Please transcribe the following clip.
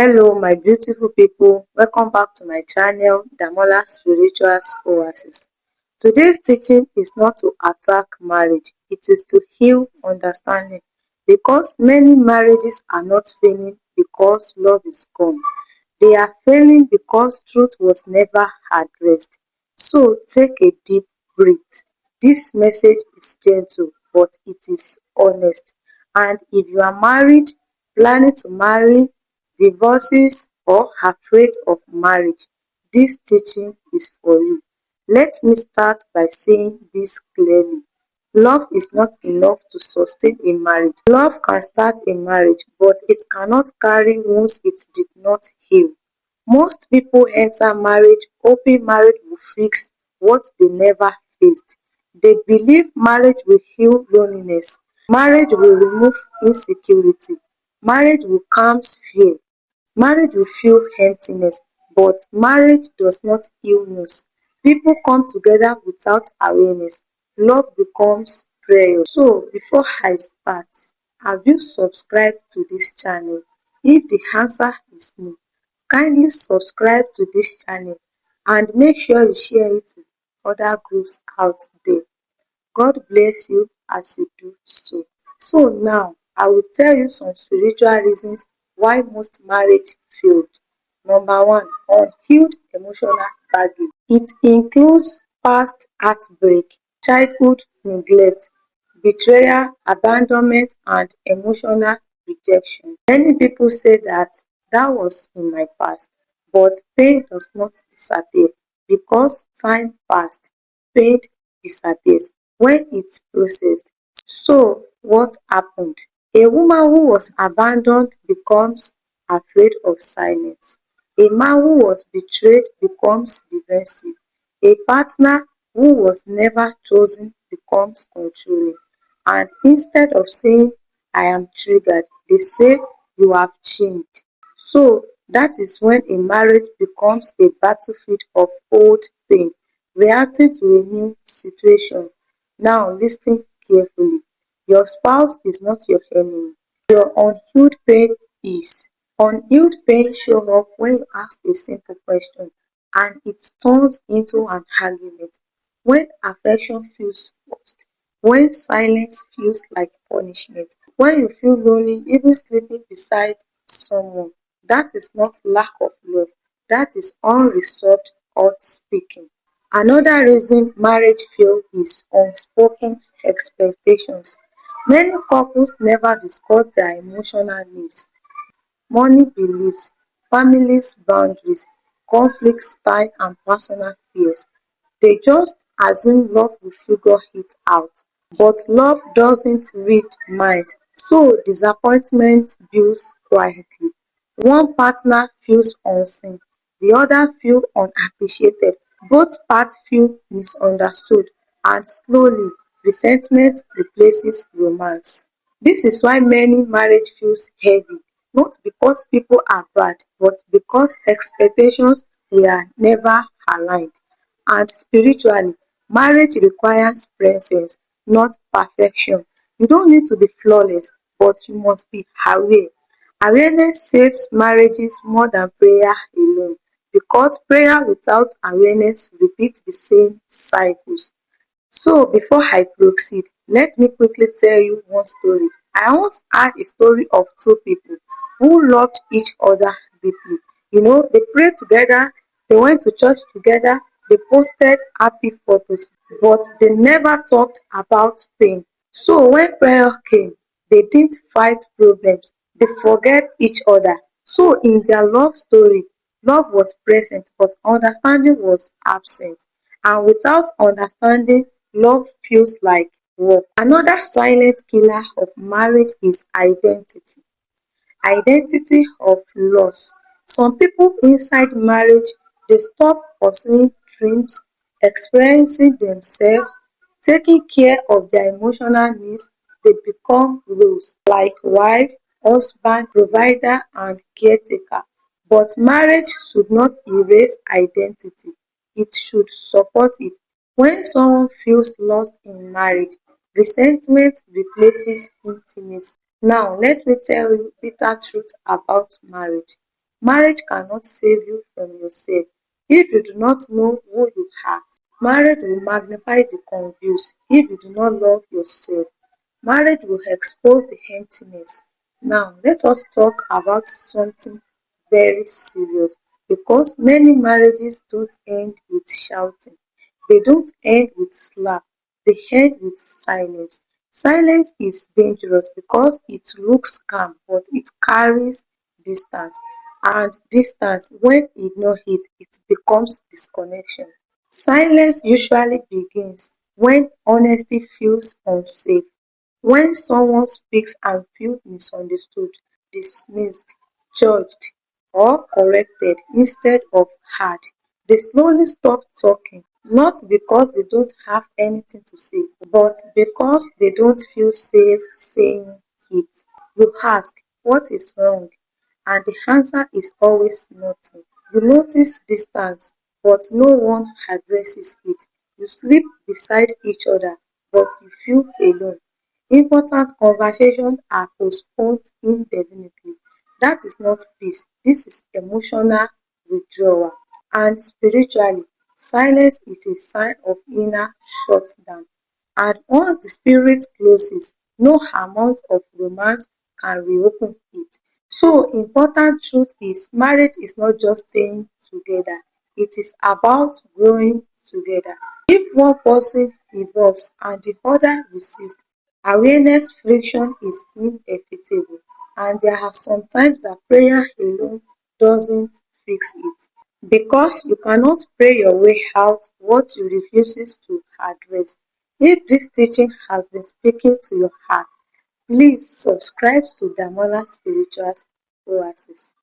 Hello my beautiful people, welcome back to my channel Damola Spiritual Oasis. Today's teaching is not to attack marriage, it is to heal understanding, because many marriages are not failing because love is gone. They are failing because truth was never addressed. So take a deep breath. This message is gentle but it is honest. And if you are married, planning to marry, divorces, or afraid of marriage, this teaching is for you. Let me start by saying this clearly. Love is not enough to sustain a marriage. Love can start a marriage, but it cannot carry wounds it did not heal. Most people enter marriage hoping marriage will fix what they never faced. They believe marriage will heal loneliness, marriage will remove insecurity, marriage will calm fear, marriage will fill emptiness, but marriage does not heal wounds. People come together without awareness. Love becomes prayer. So before I start, have you subscribed to this channel? If the answer is no, kindly subscribe to this channel and make sure you share it to other groups out there. God bless you as you do so. So now, I will tell you some spiritual reasons why most marriage failed. Number one, unhealed emotional baggage. It includes past heartbreak, childhood neglect, betrayal, abandonment, and emotional rejection. Many people say that was in my past, but pain does not disappear because time passed. Pain disappears when it's processed. So what happened? A woman who was abandoned becomes afraid of silence. A man who was betrayed becomes defensive. A partner who was never chosen becomes controlling. And instead of saying, I am triggered, they say, you have changed. So that is when a marriage becomes a battlefield of old pain, reacting to a new situation. Now listen carefully. Your spouse is not your enemy. Your unhealed pain is. Unhealed pain shows up when you ask a simple question and it turns into an argument. When affection feels forced, when silence feels like punishment, when you feel lonely even sleeping beside someone, that is not lack of love, that is unresolved hurt speaking. Another reason marriage fail is unspoken expectations. Many couples never discuss their emotional needs, money beliefs, families boundaries, conflict style and personal fears. They just assume love will figure it out. But love doesn't read minds, so disappointment builds quietly. One partner feels unseen, the other feels unappreciated. Both parts feel misunderstood, and slowly resentment replaces romance. This is why many marriage feels heavy, not because people are bad, but because expectations were never aligned. And spiritually, marriage requires presence, not perfection. You don't need to be flawless, but you must be aware. Awareness saves marriages more than prayer alone, because prayer without awareness repeats the same cycles. So before I proceed, let me quickly tell you one story. I once heard a story of two people who loved each other deeply. They prayed together, they went to church together, they posted happy photos, but they never talked about pain. So when prayer came, they didn't fight problems, they forget each other. So in their love story, love was present but understanding was absent. And without understanding, love feels like work. Another silent killer of marriage is identity. Identity of loss. Some people inside marriage, they stop pursuing dreams, experiencing themselves, taking care of their emotional needs. They become roles like wife, husband, provider, and caretaker. But marriage should not erase identity, it should support it. When someone feels lost in marriage, resentment replaces intimacy. Now let me tell you bitter truth about marriage. Marriage cannot save you from yourself. If you do not know who you are, marriage will magnify the confused. If you do not love yourself, marriage will expose the emptiness. Now, let us talk about something very serious because many marriages don't end with shouting. They don't end with slap. They end with silence. Silence is dangerous because it looks calm, but it carries distance. And distance, when ignored, it becomes disconnection. Silence usually begins when honesty feels unsafe, when someone speaks and feels misunderstood, dismissed, judged, or corrected instead of heard. They slowly stop talking, not because they don't have anything to say, but because they don't feel safe saying it. You ask, what is wrong? And the answer is always nothing. You notice distance, but no one addresses it. You sleep beside each other, but you feel alone. Important conversations are postponed indefinitely. That is not peace, this is emotional withdrawal. And spiritually, silence is a sign of inner shutdown. And once the spirit closes, no amount of romance can reopen it. So important truth is marriage is not just staying together, it is about growing together. If one person evolves and the other resists, awareness friction is inevitable, and there are sometimes that prayer alone doesn't fix it. Because you cannot pray your way out what you refuses to address. If this teaching has been speaking to your heart, please subscribe to Damola Spiritual Oasis.